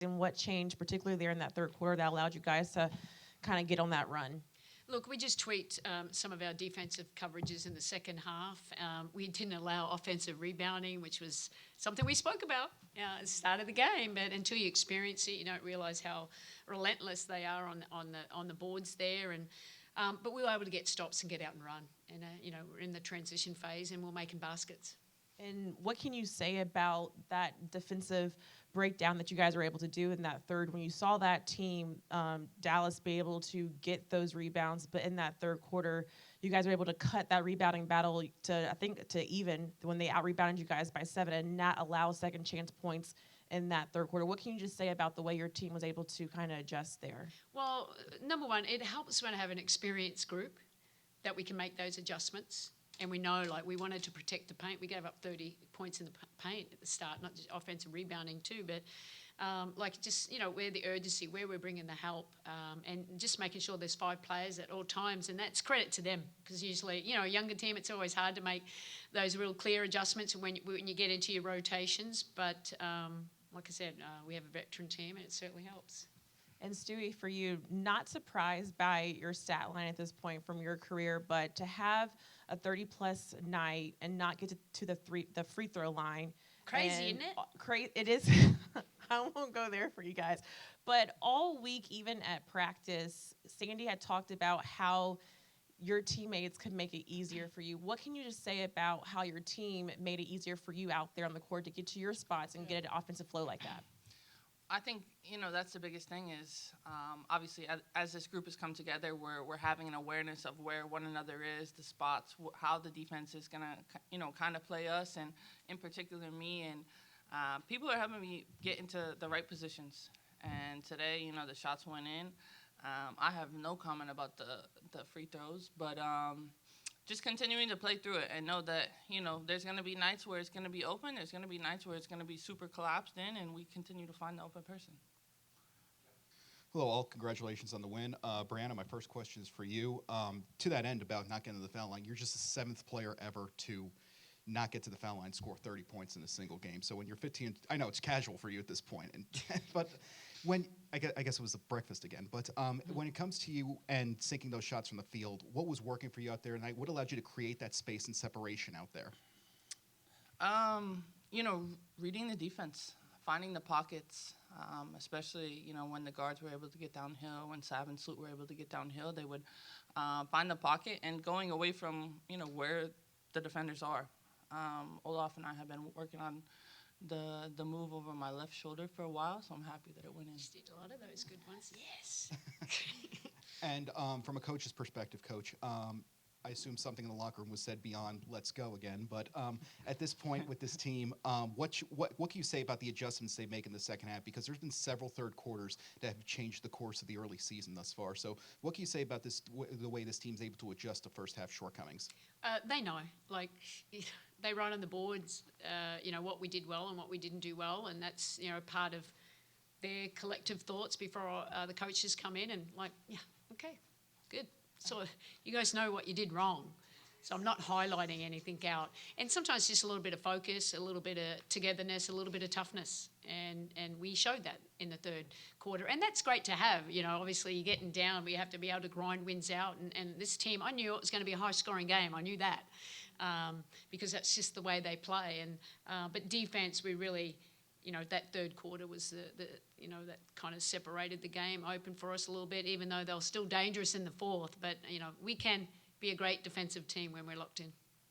and what changed, particularly there in that third quarter, that allowed you guys to kind of get on that run? Look, we just tweaked some of our defensive coverages in the second half. We didn't allow offensive rebounding, which was something we spoke about at the start of the game. But until you experience it, you don't realize how relentless they are on the boards there. And but we were able to get stops and get out and run. And we're in the transition phase, and we're making baskets. And what can you say about that defensive breakdown that you guys were able to do in that third, when you saw that team, Dallas, be able to get those rebounds, but in that third quarter, you guys were able to cut that rebounding battle to even when they out-rebounded you guys by 7 and not allow second chance points in that third quarter. What can you just say about the way your team was able to kind of adjust there? Well, number one, it helps when I have an experienced group that we can make those adjustments. And we know, we wanted to protect the paint. We gave up 30 points in the paint at the start, not just offensive rebounding too, but where the urgency, where we're bringing the help, and just making sure there's 5 players at all times. And that's credit to them, because usually, a younger team, it's always hard to make those real clear adjustments when you get into your rotations. But like I said, we have a veteran team, and it certainly helps. And Stewie, for you, not surprised by your stat line at this point from your career, but to have a 30-plus night and not get to the free throw line. Crazy, isn't it? It is. I won't go there for you guys. But all week, even at practice, Sandy had talked about how your teammates could make it easier for you. What can you just say about how your team made it easier for you out there on the court to get to your spots and get an offensive flow like that? I think, that's the biggest thing is, obviously, as this group has come together, we're having an awareness of where one another is, the spots, how the defense is going to, kind of play us, and in particular me. And people are helping me get into the right positions. And today, the shots went in. I have no comment about the free throws, but just continuing to play through it and know that, there's going to be nights where it's going to be open. There's going to be nights where it's going to be super collapsed in, and we continue to find the open person. Hello, all. Congratulations on the win. Breanna, my first question is for you. To that end about not getting to the foul line, you're just the 7th player ever to not get to the foul line, score 30 points in a single game. So when you're 15, I know it's casual for you at this point, but when I guess it was the breakfast again. But when it comes to you and sinking those shots from the field, what was working for you out there tonight? What allowed you to create that space and separation out there? Reading the defense, finding the pockets, especially, when the guards were able to get downhill, when Sav and Sloot were able to get downhill, they would find the pocket and going away from, where the defenders are. Olaf and I have been working on the move over my left shoulder for a while, so I'm happy that it went in. She did a lot of those good ones. Yes. And from a coach's perspective, Coach, I assume something in the locker room was said beyond "let's go again." But at this point with this team, what can you say about the adjustments they make in the second half? Because there's been several third quarters that have changed the course of the early season thus far. So what can you say about this, the way this team's able to adjust to first half shortcomings? They know, they write on the boards, what we did well and what we didn't do well, and that's part of their collective thoughts before the coaches come in and okay, good. So you guys know what you did wrong. So I'm not highlighting anything out. And sometimes just a little bit of focus, a little bit of togetherness, a little bit of toughness. And we showed that in the third quarter. And that's great to have. Obviously you're getting down, but you have to be able to grind wins out. And this team, I knew it was going to be a high-scoring game. I knew that because that's just the way they play. And but defense, we really, that third quarter was that kind of separated the game open for us a little bit, even though they were still dangerous in the fourth. But, we can be a great defensive team when we're locked in.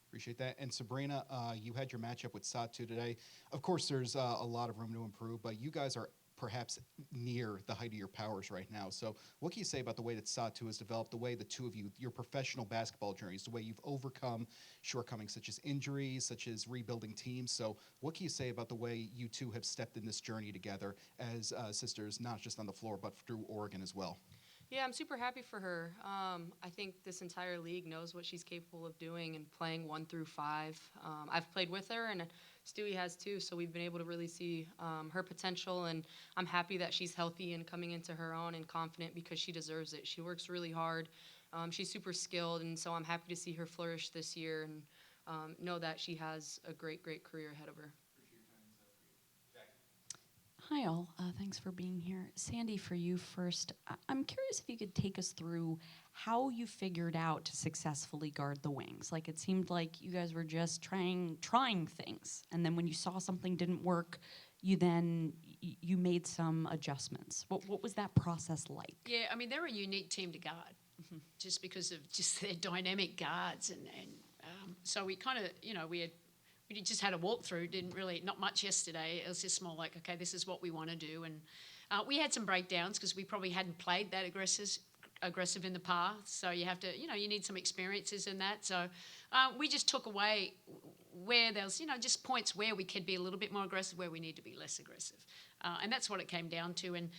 Appreciate that. And Sabrina, you had your matchup with Satu today. Of course, there's a lot of room to improve, but you guys are perhaps near the height of your powers right now. So what can you say about the way that Satu has developed, the way the two of you, your professional basketball journeys, the way you've overcome shortcomings such as injuries, such as rebuilding teams? So what can you say about the way you two have stepped in this journey together as sisters, not just on the floor, but through Oregon as well? Yeah, I'm super happy for her. I think this entire league knows what she's capable of doing and playing 1 through 5. I've played with her, and Stewie has too, so we've been able to really see her potential, and I'm happy that she's healthy and coming into her own and confident because she deserves it. She works really hard. She's super skilled, and so I'm happy to see her flourish this year and know that she has a great, great career ahead of her. Hi, all. Thanks for being here. Sandy, for you first, I'm curious if you could take us through how you figured out to successfully guard the wings. Like, it seemed like you guys were just trying things, and then when you saw something didn't work, you then you made some adjustments. What was that process like? Yeah, I mean, they're a unique team to guard, just because of just their dynamic guards, and so we kind of, we just had a walkthrough. Didn't really, not much yesterday. It was just more like, okay, this is what we want to do, and we had some breakdowns because we probably hadn't played that aggressive in the past. So you have to, you need some experiences in that. So we just took away where there's, just points where we could be a little bit more aggressive, where we need to be less aggressive, and that's what it came down to. And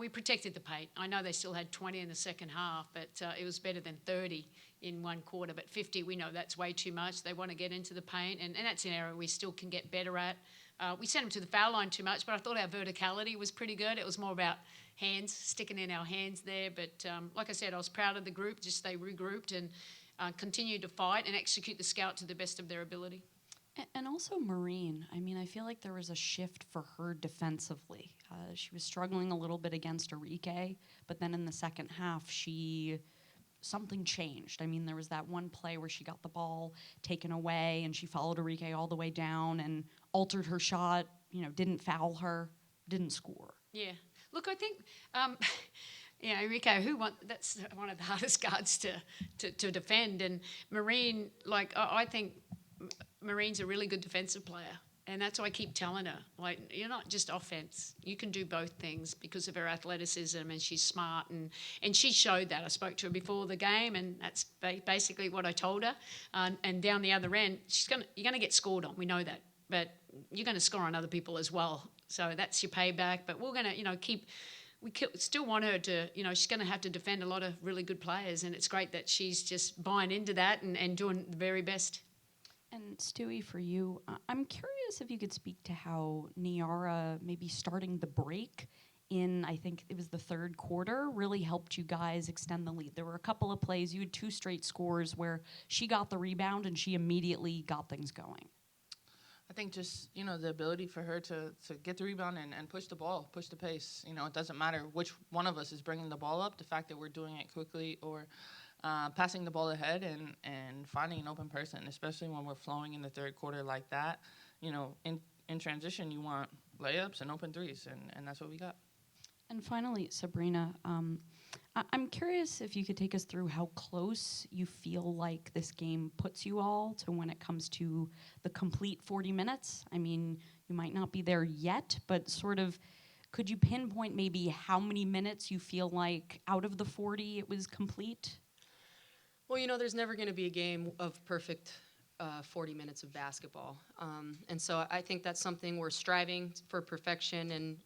we protected the paint. I know they still had 20 in the second half, but it was better than 30 in one quarter. But 50, we know that's way too much. They want to get into the paint, and that's an area we still can get better at. We sent them to the foul line too much, but I thought our verticality was pretty good. It was more about hands, sticking in our hands there. But like I said, I was proud of the group. Just they regrouped and continued to fight and execute the scout to the best of their ability. And also Marine. I mean, I feel like there was a shift for her defensively. She was struggling a little bit against Enrique, but then in the second half, something changed. I mean, there was that one play where she got the ball taken away, and she followed Enrique all the way down and altered her shot, didn't foul her, didn't score. Yeah. Look, I think, Enrique, that's one of the hardest guards to defend. And Marine, I think Marine's a really good defensive player. And that's why I keep telling her, you're not just offense. You can do both things because of her athleticism, and she's smart. And she showed that. I spoke to her before the game, and that's basically what I told her. And down the other end, you're going to get scored on. We know that. But you're going to score on other people as well. So that's your payback. But we're going to, we still want her to, she's going to have to defend a lot of really good players. And it's great that she's just buying into that and doing the very best. And Stewie, for you, I'm curious if you could speak to how Niara maybe starting the break in, I think it was the third quarter, really helped you guys extend the lead. There were a couple of plays, you had 2 straight scores where she got the rebound and she immediately got things going. I think just, the ability for her to get the rebound and push the ball, push the pace. It doesn't matter which one of us is bringing the ball up, the fact that we're doing it quickly or passing the ball ahead and finding an open person, especially when we're flowing in the third quarter like that. In transition, you want layups and open threes, and that's what we got. And finally, Sabrina, I'm curious if you could take us through how close you feel like this game puts you all to when it comes to the complete 40 minutes. I mean, you might not be there yet, but sort of, could you pinpoint maybe how many minutes you feel like out of the 40 it was complete? Well, there's never going to be a game of perfect 40 minutes of basketball. And so I think that's something we're striving for perfection, and,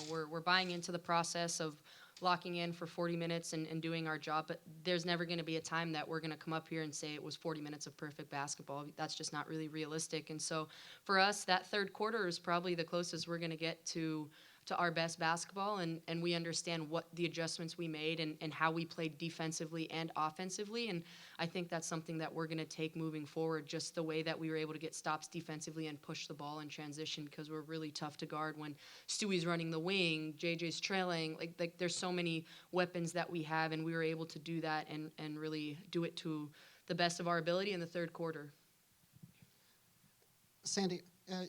we're buying into the process of locking in for 40 minutes and doing our job. But there's never going to be a time that we're going to come up here and say it was 40 minutes of perfect basketball. That's just not really realistic. And so for us, that third quarter is probably the closest we're going to get to our best basketball, and we understand what the adjustments we made and how we played defensively and offensively. And I think that's something that we're going to take moving forward, just the way that we were able to get stops defensively and push the ball in transition, because we're really tough to guard when Stewie's running the wing, JJ's trailing. Like there's so many weapons that we have, and we were able to do that and really do it to the best of our ability in the third quarter. Sandy,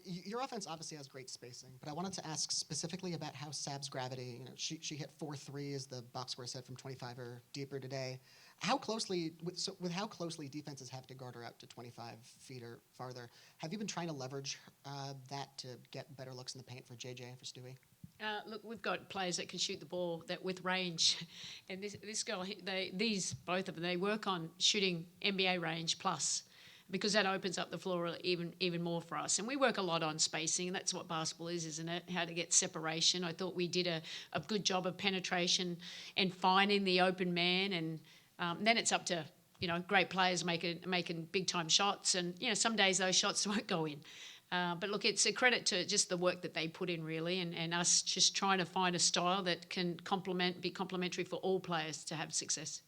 your offense obviously has great spacing, but I wanted to ask specifically about how Sab's gravity. She hit 4 threes, the box score said, from 25 or deeper today. How closely defenses have to guard her out to 25 feet or farther, have you been trying to leverage that to get better looks in the paint for JJ and for Stewie? Look, we've got players that can shoot the ball that with range, and this girl, both of them, they work on shooting NBA range plus, because that opens up the floor even more for us. And we work a lot on spacing. That's what basketball is, isn't it? How to get separation. I thought we did a good job of penetration and finding the open man. And then it's up to, great players making big-time shots. And, some days those shots won't go in. But look, it's a credit to just the work that they put in, really, and us just trying to find a style that can be complementary for all players to have success.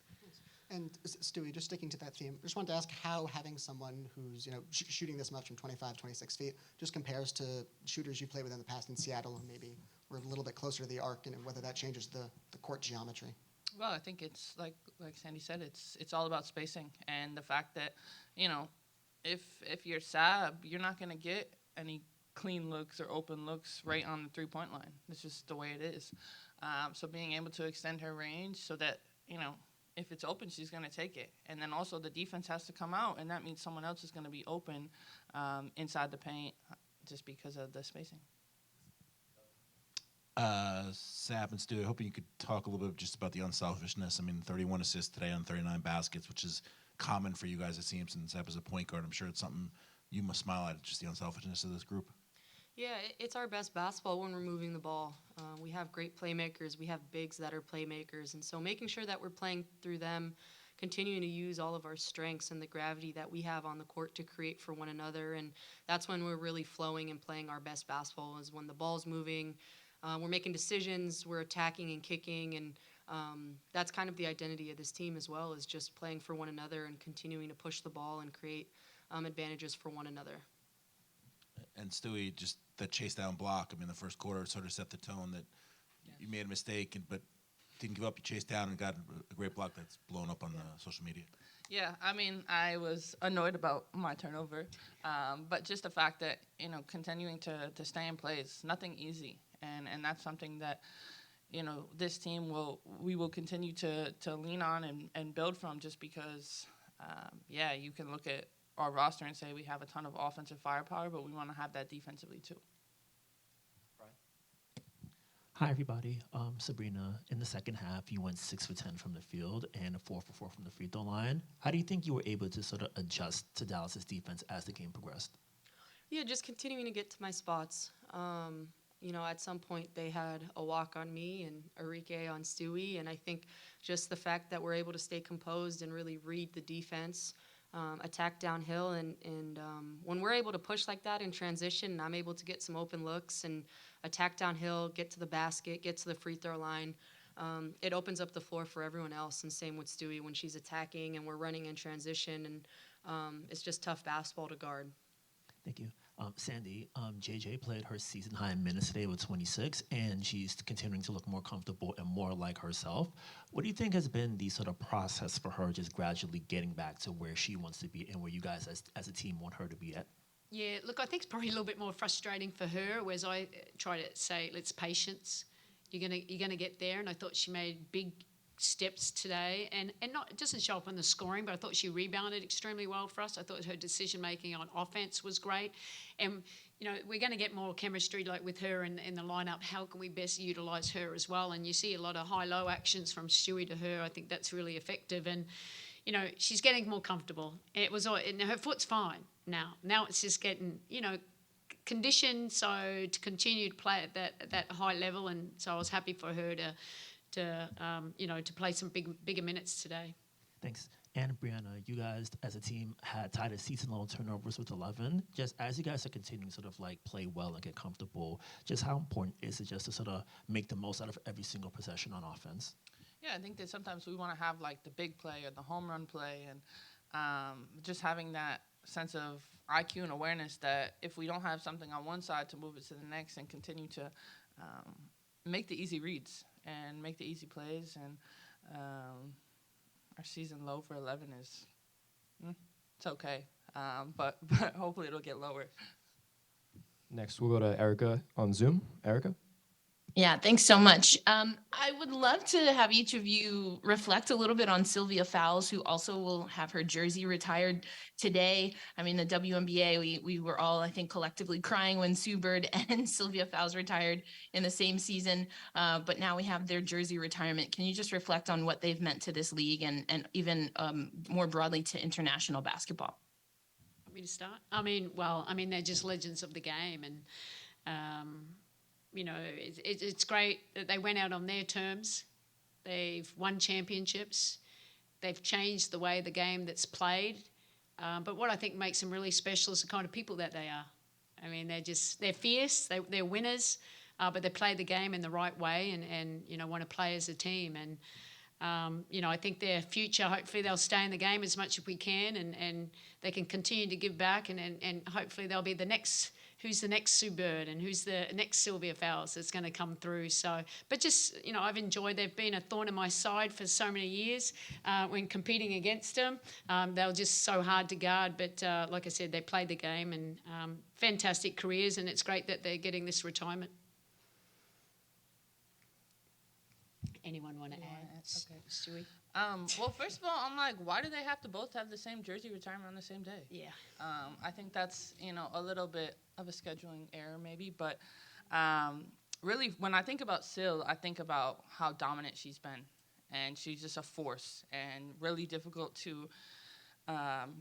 And Stewie, just sticking to that theme, I just wanted to ask how having someone who's shooting this much from 25, 26 feet just compares to shooters you played with in the past in Seattle and maybe we're a little bit closer to the arc, and whether that changes the court geometry. Well, I think it's like Sandy said, it's all about spacing and the fact that, you know, if you're Sab, you're not going to get any clean looks or open looks right on the three-point line. It's just the way it is. So being able to extend her range so that, you know, if it's open, she's going to take it. And then also the defense has to come out, and that means someone else is going to be open inside the paint just because of the spacing. Sab and Stewart, hoping you could talk a little bit just about the unselfishness. I mean, 31 assists today on 39 baskets, which is common for you guys, it seems, and Sab as a point guard. I'm sure it's something you must smile at, just the unselfishness of this group. Yeah, it's our best basketball when we're moving the ball. We have great playmakers. We have bigs that are playmakers. And so making sure that we're playing through them, continuing to use all of our strengths and the gravity that we have on the court to create for one another. And that's when we're really flowing and playing our best basketball, is when the ball's moving. We're making decisions, we're attacking and kicking, and that's kind of the identity of this team as well, is just playing for one another and continuing to push the ball and create advantages for one another. And Stewie, just that chase down block. I mean, the first quarter sort of set the tone that you made a mistake, but didn't give up. You chased down and got a great block that's blown up on the social media. Yeah, I mean, I was annoyed about my turnover, but just the fact that, you know, continuing to stay in play is nothing easy, and that's something that, you know, this team will continue to lean on and build from, just because, yeah, you can look at our roster and say we have a ton of offensive firepower, but we want to have that defensively too. Hi, everybody. Sabrina, in the second half, you went 6 for 10 from the field and 4 for 4 from the free throw line. How do you think you were able to sort of adjust to Dallas's defense as the game progressed? Yeah, just continuing to get to my spots. You know, at some point they had a walk on me and Enrique on Stewie, and I think just the fact that we're able to stay composed and really read the defense, attack downhill, and when we're able to push like that in transition, and I'm able to get some open looks and attack downhill, get to the basket, get to the free throw line, it opens up the floor for everyone else. And same with Stewie when she's attacking and we're running in transition, and it's just tough basketball to guard. Thank you. Sandy, JJ played her season high in minutes today with 26, and she's continuing to look more comfortable and more like herself. What do you think has been the sort of process for her just gradually getting back to where she wants to be and where you guys as a team want her to be at? Yeah, look, I think it's probably a little bit more frustrating for her, whereas I try to say, let's patience. You're gonna get there, and I thought she made big steps today, and not, it doesn't show up on the scoring, but I thought she rebounded extremely well for us. I thought her decision making on offense was great, and you know, we're going to get more chemistry like with her in the lineup. How can we best utilize her as well? And you see a lot of high-low actions from Stewie to her. I think that's really effective, and you know, she's getting more comfortable. It was, and her foot's fine now. Now it's just getting, you know, conditioned so to continue to play at that high level, and so I was happy for her to you know, to play some bigger minutes today. Thanks. And Breanna, you guys as a team had tied a season-low turnovers with 11. Just as you guys are continuing to sort of like play well and get comfortable, just how important is it just to sort of make the most out of every single possession on offense? Yeah, I think that sometimes we want to have like the big play or the home run play, and just having that sense of IQ and awareness that if we don't have something on one side, to move it to the next and continue to make the easy reads and make the easy plays. And our season low for 11 is, it's okay, but hopefully it'll get lower. Next, we'll go to Erica on Zoom. Erica? Yeah, thanks so much. I would love to have each of you reflect a little bit on Sylvia Fowles, who also will have her jersey retired today. I mean, the WNBA, we were all, I think, collectively crying when Sue Bird and Sylvia Fowles retired in the same season, but now we have their jersey retirement. Can you just reflect on what they've meant to this league and even more broadly to international basketball? Want me to start? I mean, they're just legends of the game, and you know, it's great that they went out on their terms. They've won championships. They've changed the way the game that's played. But what I think makes them really special is the kind of people that they are. I mean, they're fierce. They're winners, but they play the game in the right way and you know, want to play as a team. And you know, I think their future, hopefully they'll stay in the game as much as we can, and they can continue to give back, and hopefully they'll be the next who's the next Sue Bird and who's the next Sylvia Fowles that's going to come through. So, but just, you know, I've enjoyed, they've been a thorn in my side for so many years when competing against them. They were just so hard to guard, but like I said, they played the game and fantastic careers, and it's great that they're getting this retirement. Anyone want to add? Okay, Stewie? Well, first of all, I'm like, why do they have to both have the same jersey retirement on the same day? Yeah. I think that's, you know, a little bit of a scheduling error maybe, but really when I think about Syl, I think about how dominant she's been, and she's just a force and really difficult to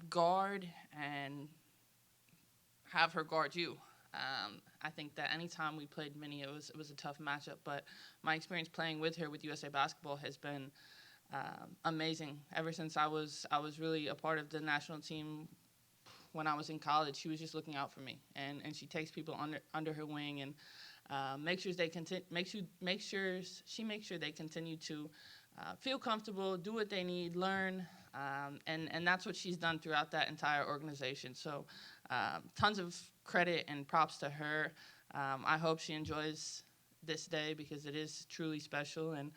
guard and have her guard you. I think that anytime we played Minnie, it was a tough matchup, but my experience playing with her with USA Basketball has been amazing. Ever since I was really a part of the national team when I was in college, she was just looking out for me, and she takes people under her wing and makes sure they makes sure they continue to feel comfortable, do what they need, learn, and that's what she's done throughout that entire organization. So tons of credit and props to her. I hope she enjoys this day because it is truly special, and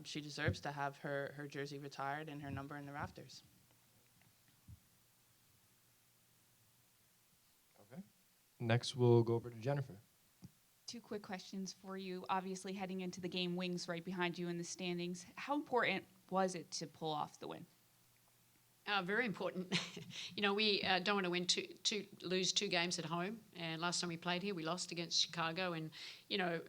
she deserves to have her jersey retired and her number in the rafters. Okay. Next, we'll go over to Jennifer. 2 quick questions for you. Obviously, heading into the game, Wings right behind you in the standings. How important was it to pull off the win? Very important. You know, we don't want to lose 2 games at home. And last time we played here, we lost against Chicago. And, you know,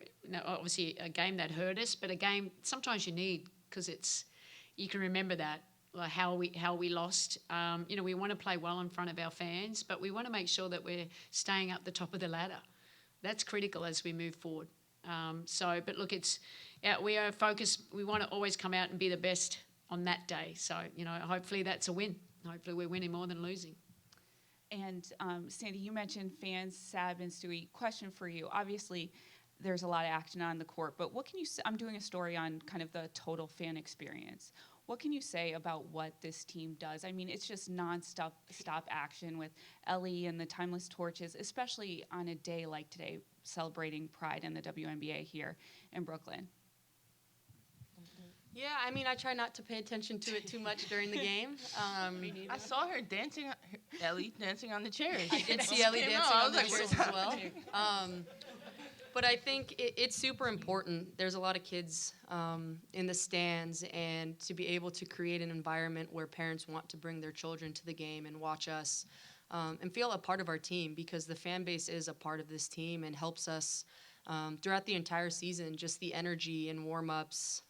obviously a game that hurt us, but a game sometimes you need, because you can remember that, like how we lost. You know, we want to play well in front of our fans, but we want to make sure that we're staying up the top of the ladder. That's critical as we move forward. But look, we are focused. We want to always come out and be the best on that day. So, you know, hopefully that's a win. Hopefully we're winning more than losing. And Sandy, you mentioned fans, Sab and Stewie. Question for you. Obviously, there's a lot of action on the court, but what can you say? I'm doing a story on kind of the total fan experience. What can you say about what this team does? I mean, it's just stop action with Ellie and the Timeless Torches, especially on a day like today, celebrating Pride in the WNBA here in Brooklyn. Yeah, I mean, I try not to pay attention to it too much during the game. I saw her dancing, Ellie dancing on the chairs. I did see Ellie dancing on the chairs as well. But I think it's super important. There's a lot of kids in the stands, and to be able to create an environment where parents want to bring their children to the game and watch us and feel a part of our team, because the fan base is a part of this team and helps us throughout the entire season. Just the energy and warm-ups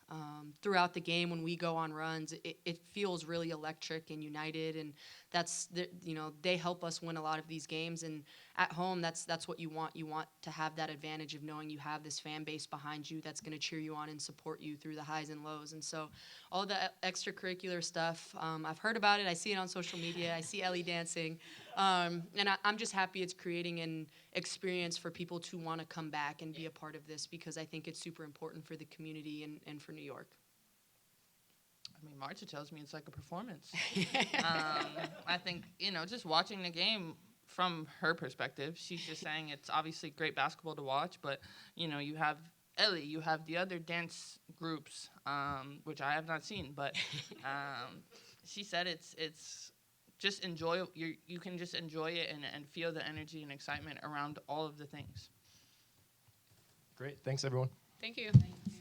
throughout the game when we go on runs, it feels really electric and united, and they help us win a lot of these games. And at home, that's what you want. You want to have that advantage of knowing you have this fan base behind you that's going to cheer you on and support you through the highs and lows. And so all the extracurricular stuff, I've heard about it. I see it on social media. I see Ellie dancing. And I'm just happy it's creating an experience for people to want to come back and be a part of this, because I think it's super important for the community and for New York. I mean, Marta tells me it's like a performance. I think, you know, just watching the game from her perspective, she's just saying it's obviously great basketball to watch, but, you know, you have Ellie, you have the other dance groups, which I have not seen, but she said it's just enjoy. You can just enjoy it and feel the energy and excitement around all of the things. Great. Thanks, everyone. Thank you. Thank you.